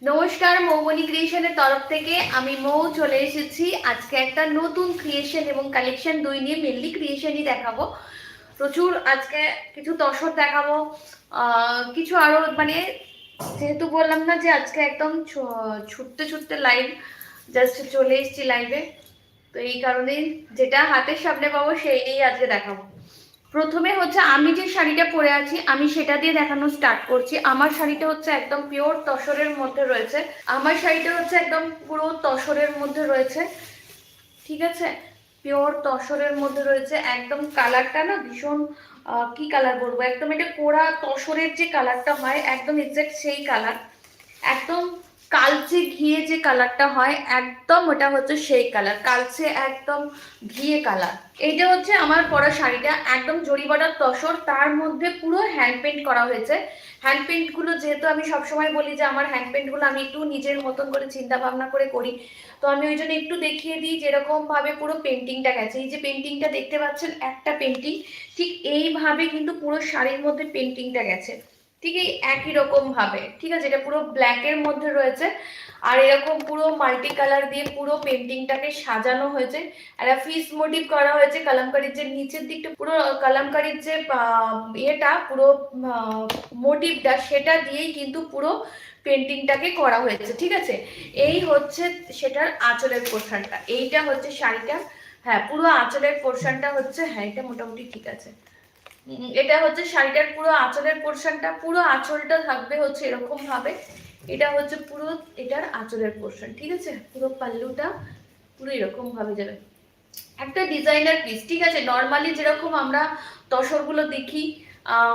নমস্কার, মৌবনী ক্রিয়েশনের তরফ থেকে আমি মৌ চলে এসেছি আজকে একটা নতুন ক্রিয়েশন এবং কালেকশন দুই নিয়ে। মেনলি ক্রিয়েশনই দেখাবো প্রচুর। আজকে কিছু তসর দেখাবো, কিছু আরো মানে যেহেতু বললাম না যে আজকে একদম ছুটতে ছুটতে লাইভ জাস্ট চলে এসেছি লাইভে, তো এই কারণেই যেটা হাতের সামনে পাবো সেই নিয়েই আজকে দেখাবো। প্রথমে হচ্ছে আমি যে শাড়িটা পরে আছি আমি সেটা দিয়ে দেখানো স্টার্ট করছি। আমার শাড়িটা হচ্ছে একদম পিওর তসরের মধ্যে রয়েছে। আমার শাড়িটা হচ্ছে একদম পুরো তসরের মধ্যে রয়েছে, ঠিক আছে? পিওর তসরের মধ্যে রয়েছে। একদম কালারটা না ভীষণ কি কালার বলবো, একদম এটা কোরা তসরের যে কালারটা হয় একদম এক্সাক্ট সেই কালার। একদম কালচে ঘিয়ে যে কালারটা হয় একদম ওটা হচ্ছে সেই কালার, কালচে একদম ঘিয়ে কালার। এইটা হচ্ছে আমার পরা শাড়িটা, একদম জরি বর্ডার তসর, তার মধ্যে পুরো হ্যান্ড পেন্ট করা হয়েছে। হ্যান্ড পেন্ট গুলো যেহেতু আমি সবসময় বলি যে আমার হ্যান্ড পেন্ট গুলো আমি একটু নিজের মতন করে চিন্তা ভাবনা করে করি, তো আমি ওই জন্য একটু দেখিয়ে দিই যেরকম ভাবে পুরো পেন্টিংটা গেছে। এই যে পেন্টিংটা দেখতে পাচ্ছেন একটা পেন্টিং, ঠিক এইভাবে কিন্তু পুরো শাড়ির মধ্যে পেন্টিংটা গেছে, ঠিক এই একই রকম ভাবে, ঠিক আছে? এটা পুরো ব্ল্যাকের মধ্যে রয়েছে আর এরকম পুরো মাল্টি কালার দিয়ে পুরো পেন্টিংটাকে সাজানো হয়েছে। একটা ফিস মোটিভ করা হয়েছে কালামকারীর যে নিচের দিকটা, পুরো কালামকারীর যে ইয়েটা পুরো মোটিভটা সেটা দিয়েই কিন্তু পুরো পেন্টিংটাকে করা হয়েছে, ঠিক আছে? এই হচ্ছে সেটার আঁচলের পোর্শনটা, এইটা হচ্ছে শাড়িটা। হ্যাঁ, পুরো আঁচলের পোর্শনটা হচ্ছে, হ্যাঁ এটা মোটামুটি ঠিক আছে। এটা হচ্ছে শাড়িটার পুরো আঁচলের পোর্শনটা, পুরো আঁচলটা থাকবে হচ্ছে এরকম ভাবে। এটা হচ্ছে পুরো এটার আঁচলের পোর্শন, ঠিক আছে? পুরো পাল্লুটা পুরো এরকম ভাবে যাবে, একটা ডিজাইনার পিস, ঠিক আছে? নর্মালি যেরকম আমরা তসরগুলো দেখি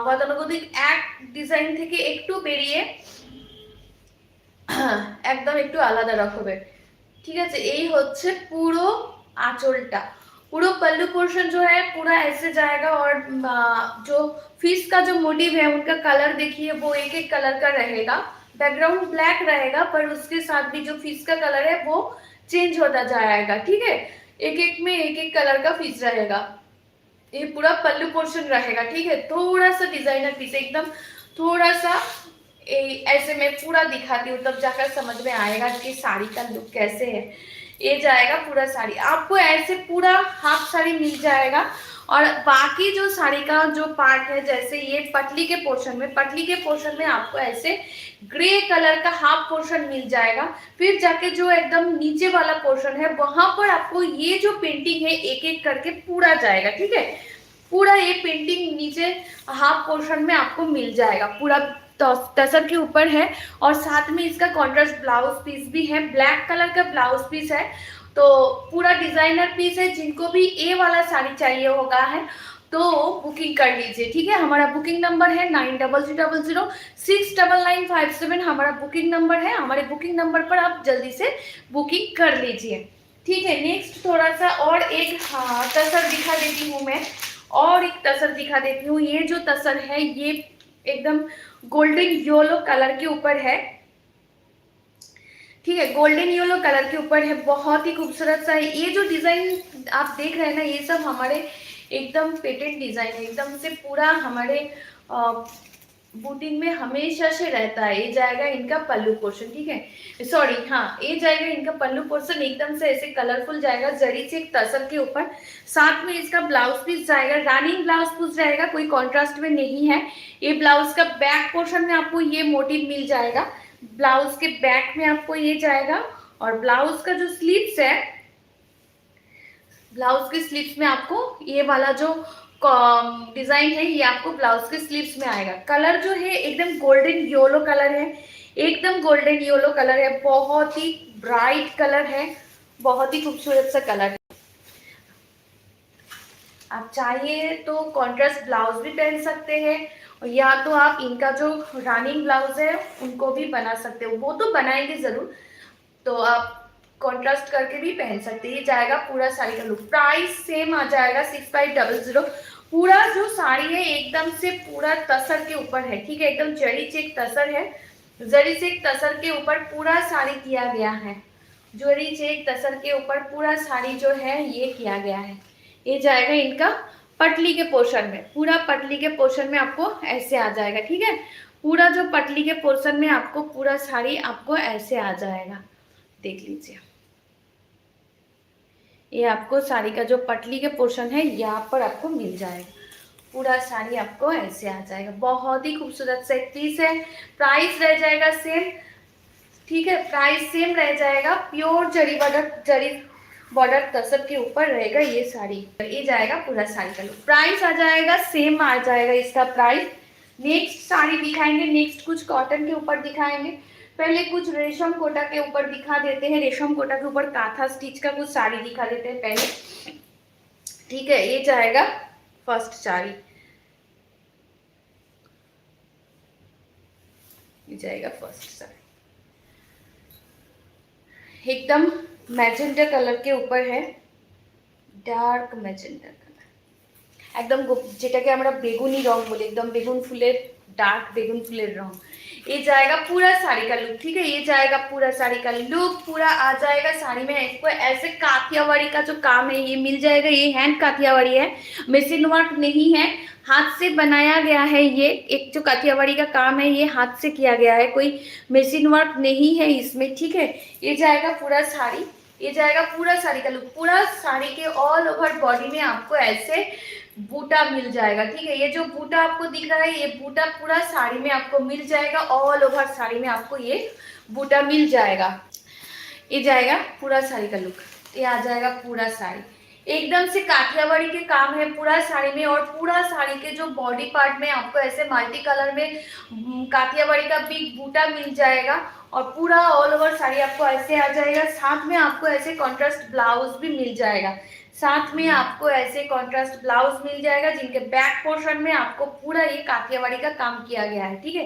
গতানুগতিক এক ডিজাইন থেকে একটু বেরিয়ে একদম একটু আলাদা রকমের, ठीक है? यही होच्छे पूरो आंचलटा। पूरो पल्लू पोर्शन जो है पूरा ऐसे जाएगा और जो फिश का जो मोटिव है उनका कलर देखिए वो एक एक कलर का रहेगा। बैकग्राउंड ब्लैक रहेगा पर उसके साथ भी जो फिश का कलर है वो चेंज होता जाएगा, ठीक है? एक एक में एक एक कलर का फिश रहेगा। ये पूरा पल्लू पोर्शन रहेगा, ठीक है? थोड़ा सा डिजाइनर पीस एकदम थोड़ा सा ऐसे मैं पूरा दिखाती हूँ तब जाकर समझ में आएगा कि साड़ी का लुक कैसे है। ये जाएगा पूरा साड़ी, आपको ऐसे पूरा हाफ साड़ी मिल जाएगा। और बाकी जो साड़ी का जो पार्ट है, जैसे ये पटली के पोर्शन में, पटली के पोर्शन में आपको ऐसे ग्रे कलर का हाफ पोर्शन मिल जाएगा। फिर जाके जो एकदम नीचे वाला पोर्शन है वहां पर आपको ये जो पेंटिंग है एक एक करके पूरा जाएगा, ठीक है? पूरा ये पेंटिंग नीचे हाफ पोर्शन में आपको मिल जाएगा, पूरा टसर के ऊपर है। और साथ में इसका कॉन्ट्रास्ट ब्लाउज पीस भी है, ब्लैक कलर का ब्लाउज पीस है। तो पूरा डिजाइनर पीस है। जिनको भी ये वाला साड़ी चाहिए होगा है तो बुकिंग कर लीजिए, ठीक है? हमारा बुकिंग नंबर है 9000069957। हमारा बुकिंग नंबर है, हमारे बुकिंग नंबर पर आप जल्दी से बुकिंग कर लीजिए, ठीक है? नेक्स्ट थोड़ा सा और एक तसर दिखा देती हूँ मैं, और एक तसर दिखा देती हूँ। ये जो तसर है ये एकदम गोल्डन येलो कलर के ऊपर है, ठीक है? गोल्डन येलो कलर के ऊपर है, बहुत ही खूबसूरत सा है। ये जो डिजाइन आप देख रहे हैं ना, ये सब हमारे एकदम पेटेंट डिजाइन है, एकदम से पूरा हमारे बुटीक में हमेशा से रहता है। ये जाएगा इनका पल्लू पोर्शन, ठीक है? सॉरी, हाँ, ये जाएगा इनका पल्लू पोर्शन, एकदम से ऐसे कलरफुल जाएगा जरी से एक तसर के ऊपर। साथ में इसका ब्लाउज पीस जाएगा, रनिंग ब्लाउज पीस जाएगा, कोई कॉन्ट्रास्ट में नहीं है। ये ब्लाउज का बैक पोर्शन में आपको ये मोटिव मिल जाएगा, ब्लाउज के बैक में आपको ये जाएगा। और ब्लाउज का जो स्लीव्स है, ब्लाउज के स्लीव्स में आपको ये वाला जो डिजाइन है ये आपको ब्लाउज के स्लीव्स में आएगा। कलर जो है एकदम गोल्डन येलो कलर है, एकदम गोल्डन येलो कलर है, बहुत ही ब्राइट कलर है, बहुत ही खूबसूरत सा कलर है। आप चाहिए तो कॉन्ट्रास्ट ब्लाउज भी पहन सकते हैं, या तो आप इनका जो रनिंग ब्लाउज है उनको भी बना सकते हो, वो तो बनाएंगे जरूर, तो आप कॉन्ट्रास्ट करके भी पहन सकते हैं। ये जाएगा पूरा साड़ी का लुक। प्राइस सेम आ जाएगा 6500। पूरा जो साड़ी है एकदम से पूरा तसर के ऊपर है, ठीक है? एकदम जरी से एक तसर है, जरी से एक तसर के ऊपर पूरा साड़ी किया गया है, जरी से एक तसर के ऊपर पूरा साड़ी जो है ये किया गया है। ये जाएगा इनका पटली के पोर्शन में, पूरा पटली के पोर्शन में आपको ऐसे आ जाएगा, ठीक है? पूरा जो पटली के पोर्शन में आपको पूरा साड़ी आपको ऐसे आ जाएगा, देख लीजिए। ये आपको साड़ी का जो पटली के पोर्शन है यहाँ पर आपको मिल जाएगा, पूरा साड़ी आपको ऐसे आ जाएगा। बहुत ही खूबसूरत सा पीस है। प्राइस रह जाएगा सेम, ठीक है, प्राइस सेम रह जाएगा। प्योर जरी बॉर्डर तसर के ऊपर रहेगा ये साड़ी। ये जाएगा पूरा साड़ी का लुक। प्राइस आ जाएगा सेम आ जाएगा इसका प्राइस। नेक्स्ट साड़ी दिखाएंगे, नेक्स्ट कुछ कॉटन के ऊपर दिखाएंगे। पहले कुछ रेशम कोटा के ऊपर दिखा देते हैं, रेशम कोटा के ऊपर काथा स्टिच का कुछ साड़ी दिखा देते हैं पहले, ठीक है। ये जाएगा फर्स्ट साड़ी, ये जाएगा फर्स्ट साड़ी, एकदम मैजेंटा कलर के ऊपर है, डार्क मैजेंटा कलर, एकदम যেটাকে আমরা বেগুনি রং বলি, एकदम बेगुन फुलेर डार्क बेगुन फुलेर रंग। ये जाएगा पूरा साड़ी का लुक, ठीक है। ये जाएगा पूरा साड़ी का लुक, पूरा आ जाएगा साड़ी में। इसको ऐसे काठियावाड़ी का जो काम है ये मिल जाएगा। ये हैंड काठियावाड़ी है, मशीन वर्क नहीं है, हाथ से बनाया गया है। ये एक जो काठियावाड़ी का काम है ये हाथ से किया गया है, कोई मशीन वर्क नहीं है इसमें, ठीक है। ये जाएगा पूरा साड़ी, ये जाएगा पूरा साड़ी का लुक। पूरा साड़ी के ऑल ओवर बॉडी में आपको ऐसे बूटा मिल जाएगा, ठीक है। ये जो बूटा आपको दिख रहा है ये बूटा पूरा साड़ी में आपको मिल जाएगा, ऑल ओवर साड़ी में आपको ये बूटा मिल जाएगा। ये जाएगा पूरा साड़ी का लुक, ये आ जाएगा पूरा साड़ी एकदम से काठियावाड़ी के काम है पूरा साड़ी में। और पूरा साड़ी के जो बॉडी पार्ट में आपको ऐसे मल्टी कलर में काठियावाड़ी का बिग बूटा मिल जाएगा और पूरा ऑल ओवर साड़ी आपको ऐसे आ जाएगा। साथ में आपको ऐसे कॉन्ट्रास्ट ब्लाउज भी मिल जाएगा, साथ में आपको ऐसे कॉन्ट्रास्ट ब्लाउज मिल जाएगा जिनके बैक पोर्शन में आपको पूरा ये काठियावाड़ी का काम किया गया है, ठीक है।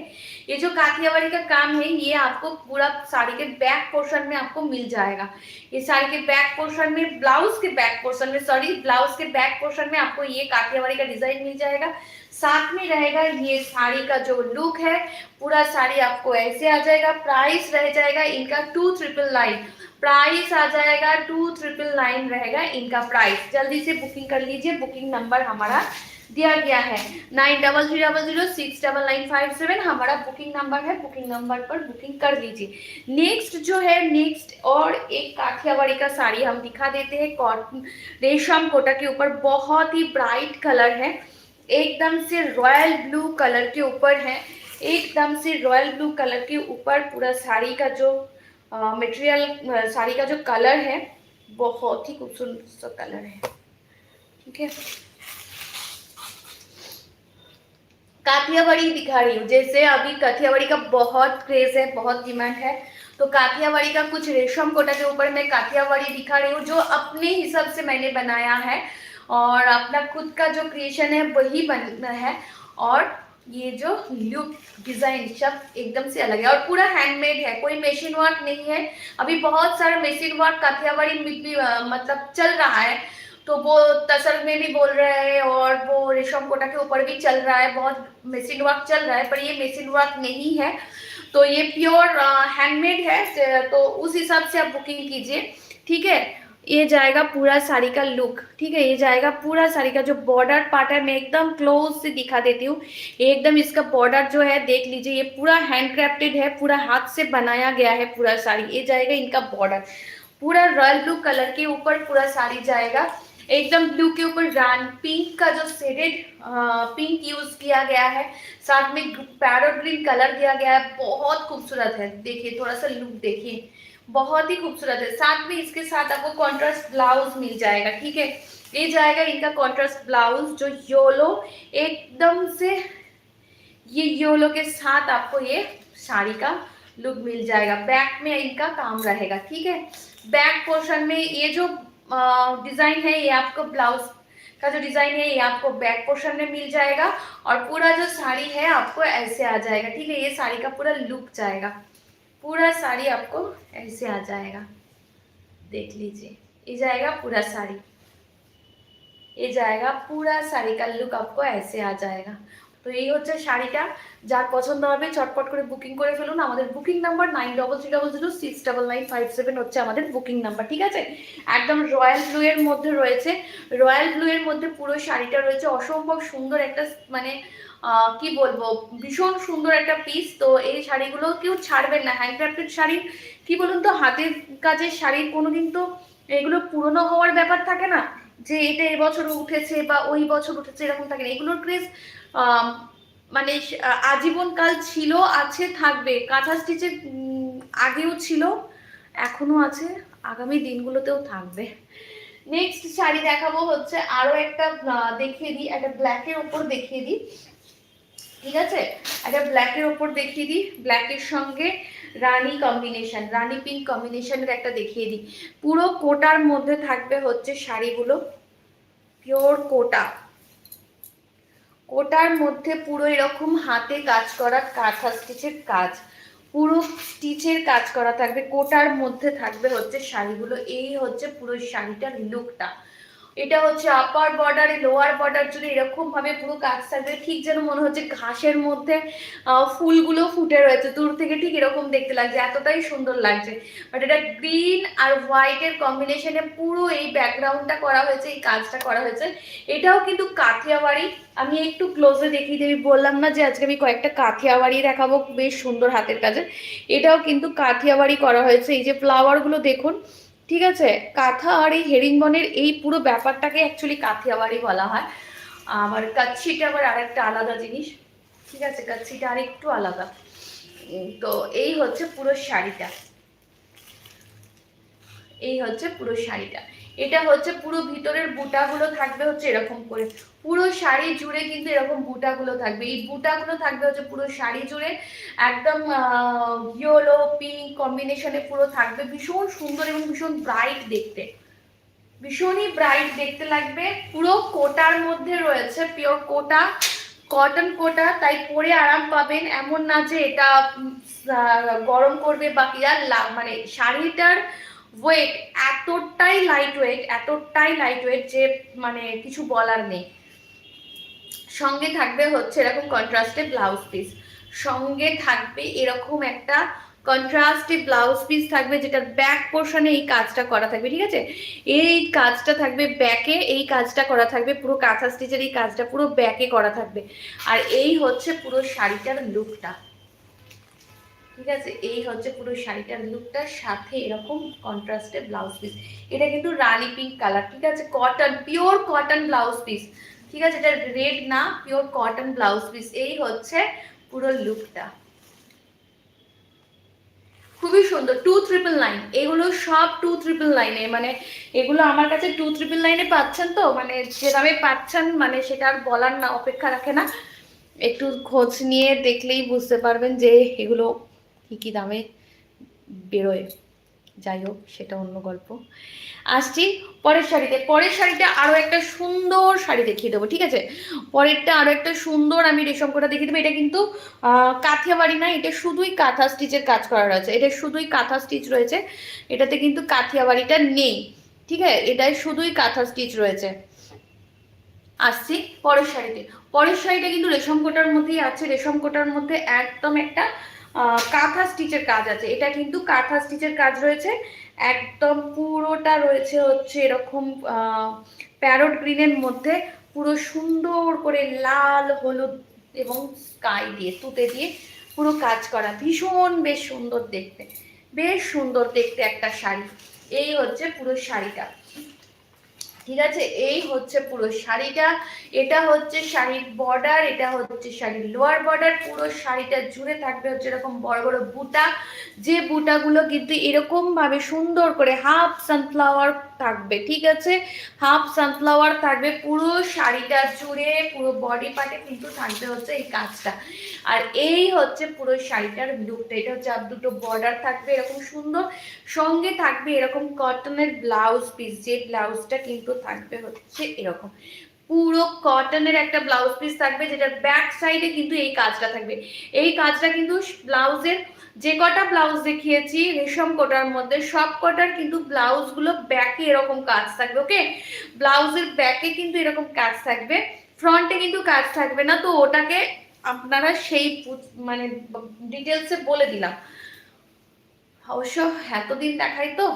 ये जो काठियावाड़ी का काम है ये आपको पूरा साड़ी के बैक पोर्शन में आपको मिल जाएगा। ये साड़ी के बैक पोर्शन में, ब्लाउज के बैक पोर्शन में, सॉरी ब्लाउज के बैक पोर्शन में आपको ये काठियावाड़ी का डिजाइन मिल जाएगा। साथ में रहेगा ये साड़ी का जो लुक है, पूरा साड़ी आपको ऐसे आ जाएगा। प्राइस रह जाएगा इनका 2999, प्राइस आ जाएगा 2999 रहेगा इनका प्राइस। जल्दी से बुकिंग कर लीजिए, बुकिंग नंबर हमारा दिया गया है 9300069957 हमारा बुकिंग नंबर है। बुकिंग नंबर पर बुकिंग कर लीजिए। नेक्स्ट जो है, नेक्स्ट और एक काठियावाड़ी का साड़ी हम दिखा देते हैं, कॉटन रेशम कोटा के ऊपर। बहुत ही ब्राइट कलर है, एकदम से रॉयल ब्लू कलर के ऊपर है, एकदम से रॉयल ब्लू कलर के ऊपर पूरा साड़ी का जो मटेरियल, साड़ी का जो कलर है बहुत ही खूबसूरत सा कलर है, ठीक है। काठियावाड़ी दिखा रही हूँ, जैसे अभी काठियावाड़ी का बहुत क्रेज है, बहुत डिमांड है, तो काठियावाड़ी का कुछ रेशम कोटा के ऊपर मैं काठियावाड़ी दिखा रही हूँ जो अपने हिसाब से मैंने बनाया है और अपना खुद का जो क्रिएशन है वही बना है। और ये जो लुक डिजाइन सब एकदम से अलग है और पूरा हैंडमेड है, कोई मशीन वर्क नहीं है। अभी बहुत सारा मशीन वर्क काठियावाड़ी मतलब चल रहा है, तो वो तसर में भी बोल रहे हैं और वो रेशम कोटा के ऊपर भी चल रहा है, बहुत मशीन वर्क चल रहा है, पर ये मशीन वर्क नहीं है, तो ये प्योर हैंडमेड है। तो उस हिसाब से आप बुकिंग कीजिए, ठीक है। ये जाएगा पूरा साड़ी का लुक, ठीक है। ये जाएगा पूरा साड़ी का जो बॉर्डर पार्ट है, मैं एकदम क्लोज से दिखा देती हूँ। एकदम इसका बॉर्डर जो है देख लीजिए, ये पूरा हैंड क्राफ्टेड है, पूरा हाथ से बनाया गया है पूरा साड़ी। ये जाएगा इनका बॉर्डर, पूरा रॉयल ब्लू कलर के ऊपर पूरा साड़ी जाएगा। एकदम ब्लू के ऊपर पिंक का जो शेडेड पिंक यूज किया गया है, साथ में पैरोट ग्रीन कलर दिया गया है, बहुत खूबसूरत है। देखिए थोड़ा सा लुक देखिए, बहुत ही खूबसूरत है। साथ में इसके साथ आपको कॉन्ट्रास्ट ब्लाउज मिल जाएगा, ठीक है। ये जाएगा इनका कॉन्ट्रास्ट ब्लाउज जो येलो, एकदम से ये येलो के साथ आपको ये साड़ी का लुक मिल जाएगा। बैक में इनका काम रहेगा, ठीक है। बैक पोर्शन में ये जो डिजाइन है ये आपको ब्लाउज का जो डिजाइन है ये आपको बैक पोर्शन में मिल जाएगा और पूरा जो साड़ी है आपको ऐसे आ जाएगा, ठीक है। ये साड़ी का पूरा लुक जाएगा, पूरा साड़ी आपको ऐसे आ जाएगा, देख लीजिए। ये जाएगा पूरा साड़ी, ये जाएगा पूरा साड़ी का लुक आपको ऐसे आ जाएगा। तो এই হচ্ছে শাড়িটা, যার পছন্দ হবে চটপট করে বুকিং করে ফেলুন। আমাদের বুকিং নাম্বার 9300069957 হচ্ছে আমাদের বুকিং নাম্বার, ঠিক আছে। একদম রয়্যাল ব্লু এর মধ্যে রয়েছে, রয়্যাল ব্লু এর মধ্যে পুরো শাড়িটা রয়েছে। অসম্ভব সুন্দর একটা মানে কি বলবো, ভীষণ সুন্দর একটা পিস। তো এই শাড়িগুলো কেউ ছাড়বেন না। হ্যান্ডক্রাফটেড শাড়ি কি বলুন তো, হাতের কাজের শাড়ির কোনোদিন তো এগুলো পুরনো হওয়ার ব্যাপার থাকে না, যে এটা এবছর উঠেছে বা ওই বছর উঠেছে, এরকম থাকে না। এগুলোর ক্রেজ মানে আজীবনকাল ছিল, আছে, থাকবে। কাঁথা স্টিচের আগেও ছিল, এখনো আছে, আগামী দিনগুলোতেও থাকবে। নেক্সট শাড়ি দেখাবো হচ্ছে আরো একটা, দেখিয়ে দিই, একটা ব্ল্যাকের ওপর দেখিয়ে দিই, ঠিক আছে? একটা ব্ল্যাকের ওপর দেখিয়ে দিই, ব্ল্যাকের সঙ্গে রানী কম্বিনেশন, রানী পিঙ্ক কম্বিনেশনের একটা দেখিয়ে দিই। পুরো কোটার মধ্যে থাকবে হচ্ছে শাড়িগুলো, পিওর কোটা, কোটার মধ্যে পুরো এরকম হাতে কাজ করা কাঁথা স্টিচের কাজ, পুরো স্টিচের কাজ করা থাকবে, কোটার মধ্যে থাকবে হচ্ছে শাড়িগুলো। এই হচ্ছে পুরো শাড়িটার লুকটা। এটা হচ্ছে আপার বর্ডারে, লোয়ার বর্ডার জুড়ে এরকম ভাবে পুরো কাজ থাকবে, ঠিক যেন মনে হচ্ছে ঘাসের মধ্যে ফুলগুলো ফুটে রয়েছে, দূর থেকে ঠিক এরকম দেখতে লাগছে, এতটাই সুন্দর লাগছে। বাট এটা গ্রিন আর হোয়াইটের কম্বিনেশনে পুরো এই ব্যাকগ্রাউন্ডটা করা হয়েছে, এই কাজটা করা হয়েছে। এটাও কিন্তু কাথিয়াওয়াড়ি। আমি একটু ক্লোজে দেখিয়ে দেবি, বললাম না যে আজকে আমি কয়েকটা কাথিয়াওয়াড়ি দেখাবো, বেশ সুন্দর হাতের কাজে। এটাও কিন্তু কাথিয়াওয়াড়ি করা হয়েছে। এই যে ফ্লাওয়ারগুলো দেখুন, ঠিক আছে? কাঁথা আর এই হেরিংবনের এই পুরো ব্যাপারটাকে অ্যাকচুয়ালি কাথিয়াওয়াড়ি বলা হয়। আবার কাচ্ছিটা আবার আরেকটা আলাদা জিনিস, ঠিক আছে? কাচ্ছিটা আর একটু আলাদা। তো এই হচ্ছে পুরো শাড়িটা, এই হচ্ছে পুরো শাড়িটা। এটা হচ্ছে পুরো ভিতরের বুটাগুলো থাকবে হচ্ছে এরকম করে, পুরো শাড়ি জুড়ে কিন্তু এরকম বুটাগুলো থাকবে। এই বুটাগুলো থাকবে হচ্ছে পুরো শাড়ি জুড়ে, একদম ইয়েলো পিঙ্ক কম্বিনেশনে পুরো থাকবে, ভীষণ সুন্দর এবং ভীষণ ব্রাইট দেখতে, ভীষণই ব্রাইট দেখতে লাগবে। পুরো কোটার মধ্যে রয়েছে, পিওর কোটা, কটন কোটা, তাই পরে আরাম পাবেন। এমন না যে এটা গরম করবে বা কি, আর মানে শাড়িটার ওয়েট এতটাই লাইট ওয়েট, এতটাই লাইট ওয়েট যে মানে কিছু বলার নেই। সঙ্গে থাকবে হচ্ছে এরকম কন্ট্রাস্টে ব্লাউজ পিস, সঙ্গে থাকবে এরকম একটা কন্ট্রাস্টে ব্লাউজ পিস থাকবে, যেটার ব্যাক পোর্শনে এই কাজটা করা থাকবে, ঠিক আছে? এই কাজটা থাকবে ব্যাকে, এই কাজটা করা থাকবে, পুরো কাঁথা স্টিচের এই কাজটা পুরো ব্যাকে করা থাকবে। আর এই হচ্ছে পুরো শাড়িটার লুকটা, ঠিক আছে? এই হচ্ছে পুরো শাড়িটার লুকটার সাথে এরকম কন্ট্রাস্টে ব্লাউজ পিস। এটা কিন্তু রানী পিঙ্ক কালার, ঠিক আছে? Cotton, pure cotton blouse piece, ঠিক আছে? এটা রেড না, পিওর কটন ব্লাউজ পিস। এই হচ্ছে পুরো লুকটা, খুবই সুন্দর। 2,999, এগুলো সব 2,999, মানে এগুলো আমার কাছে 2,999 পাচ্ছেন। তো মানে যে দামে পাচ্ছেন মানে সেটা আর বলার না, অপেক্ষা রাখে না। একটু খোঁজ নিয়ে দেখলেই বুঝতে পারবেন যে এগুলো কি কি দামে বেরোয়। যাই হোক, সেটা অন্য গল্প। আসছি পরের শাড়িতে। পরের শাড়িটা আরো একটা সুন্দর শাড়ি দেখিয়ে দেবো, ঠিক আছে? পরেরটা আরো একটা সুন্দর আমি রেশম কোটা দেখিয়ে দেবো। এটা কিন্তু কাথিয়াবাড়ি না, এটা শুধুই কাঁথা স্টিচের কাজ করা রয়েছে, এটা শুধুই কাঁথা স্টিচ রয়েছে, এটাতে কিন্তু কাথিয়াবাড়িটা নেই, ঠিক আছে? এটাই শুধুই কাঁথা স্টিচ রয়েছে। আসছি পরের শাড়িতে। পরের শাড়িটা কিন্তু রেশম কোটার মধ্যেই আছে, রেশম কোটার মধ্যে একদম একটা কাঁথা স্টিচের কাজ আছে। এটা কিন্তু কাঁথা স্টিচের কাজ রয়েছে, একদম পুরোটা রয়েছে হচ্ছে এরকম প্যারট গ্রিনের মধ্যে, পুরো সুন্দর করে লাল হলুদ এবং স্কাই দিয়ে, তুতে দিয়ে পুরো কাজ করা, ভীষণ বেশ সুন্দর দেখতে, বেশ সুন্দর দেখতে একটা শাড়ি। এই হচ্ছে পুরো শাড়িটা, ঠিক আছে? এই হচ্ছে পুরো শাড়িটা। এটা হচ্ছে শাড়ির বর্ডার, এটা হচ্ছে শাড়ির লোয়ার বর্ডার। পুরো শাড়িটা জুড়ে থাকবে হচ্ছে এরকম বড় বড় বুটা, যে বুটাগুলো কিন্তু এরকম ভাবে সুন্দর করে হাফ সানফ্লাওয়ার থাকবে, ঠিক আছে? হাফ সানফ্লাওয়ার থাকবে পুরো শাড়িটা জুড়ে, পুরো বডি পার্টে কিন্তু থাকবে হচ্ছে এই কাজটা। আর এই হচ্ছে পুরো শাড়িটার লুকটা। এটা হচ্ছে আর দুটো বর্ডার থাকবে এরকম সুন্দর, সঙ্গে থাকবে এরকম কটনের ব্লাউজ পিস, যে ব্লাউজটা কিন্তু থাকবে হচ্ছে এরকম পুরো কটনের একটা ব্লাউজ পিস থাকবে, যেটার ব্যাক সাইডে কিন্তু এই কাজটা থাকবে। এই কাজটা কিন্তু ব্লাউজের যে কটা ব্লাউজ দেখিয়েছি রেশম কোটার মধ্যে, সব কটার কিন্তু ব্লাউজ গুলো ব্যাকে এরকম কাজ থাকবে, ওকে? ব্লাউজের ব্যাকে কিন্তু এরকম কাজ থাকবে, ফ্রন্টে কিন্তু কাজ থাকবে না। তো ওটাকে আপনারা সেই মানে ডিটেলসে বলে দিলাম। অবশ্য এতদিন দেখাই তো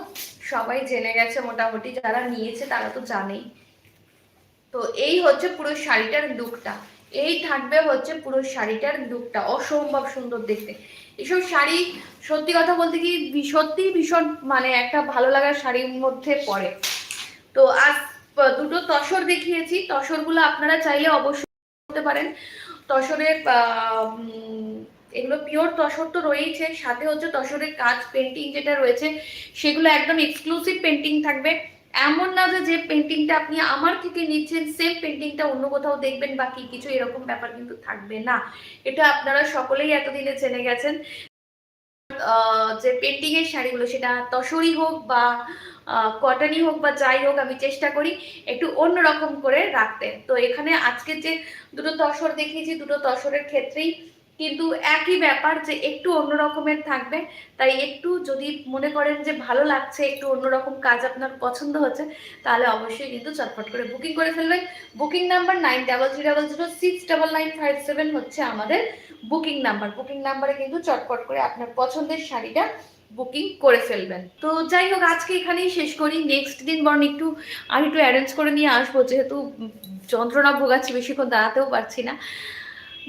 সবাই জেনে গেছে মোটামুটি, যারা নিয়েছে তারা তো জানেই। তো এই হচ্ছে পুরো শাড়িটার লুকটা, এই থাকবে হচ্ছে পুরো শাড়িটার লুকটা, অসম্ভব সুন্দর দেখতে। এসব শাড়ি সত্যি কথা বলতে কি সত্যি ভীষণ মানে একটা ভালো লাগার শাড়ির মধ্যে পড়ে। তো আজ দুটো তসর দেখিয়েছি, তসরগুলো আপনারা চাইলে অবশ্যই করতে পারেন। তসরের এগুলো পিওর তসর তো রয়েছে, সাথে হচ্ছে তসরের কাজ পেন্টিং যেটা রয়েছে সেগুলো একদম এক্সক্লুসিভ পেন্টিং থাকবে। এমন না যে পেন্টিংটা আপনি আমার থেকে নিচ্ছেন সেম পেন্টিংটা অন্য কোথাও দেখবেন বা কি কিছু, এরকম ব্যাপার কিন্তু থাকবে না। এটা আপনারা সকলেই এতদিনে জেনে গেছেন। যে পেন্টিং এর শাড়িগুলো সেটা তসরই হোক বা কটনই হোক বা যাই হোক, আমি চেষ্টা করি একটু অন্যরকম করে রাখতে। তো এখানে আজকে যে দুটো তসর দেখিয়েছি, দুটো তসরের ক্ষেত্রেই কিন্তু একই ব্যাপার যে একটু অন্য রকমের থাকবে। তাই একটু যদি মনে করেন যে ভালো লাগছে, একটু অন্যরকম কাজ আপনার পছন্দ হচ্ছে, তাহলে অবশ্যই কিন্তু চটপট করে বুকিং করে ফেলবেন। বুকিং নাম্বার 9300069957 হচ্ছে আমাদের বুকিং নাম্বার। বুকিং নাম্বারে কিন্তু চটপট করে আপনার পছন্দের শাড়িটা বুকিং করে ফেলবেন। তো যাই হোক, আজকে এখানেই শেষ করি। নেক্সট দিন বরং একটু আর একটু অ্যারেঞ্জ করে নিয়ে আসবো, যেহেতু যন্ত্রণা ভোগাচ্ছি, বেশিক্ষণ দাঁড়াতেও পারছি না।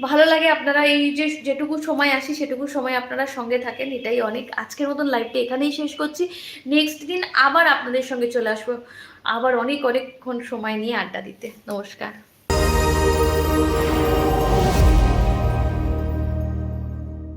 ভালো লাগে আপনারা এই যে যেটুকু সময় আসি সেটুকু সময় আপনারা সঙ্গে থাকেন, এটাই অনেক। আজকের মতন লাইভটা এখানেই শেষ করছি। নেক্সট দিন আবার আপনাদের সঙ্গে চলে আসবো, আবার অনেকক্ষণ সময় নিয়ে আড্ডা দিতে। নমস্কার।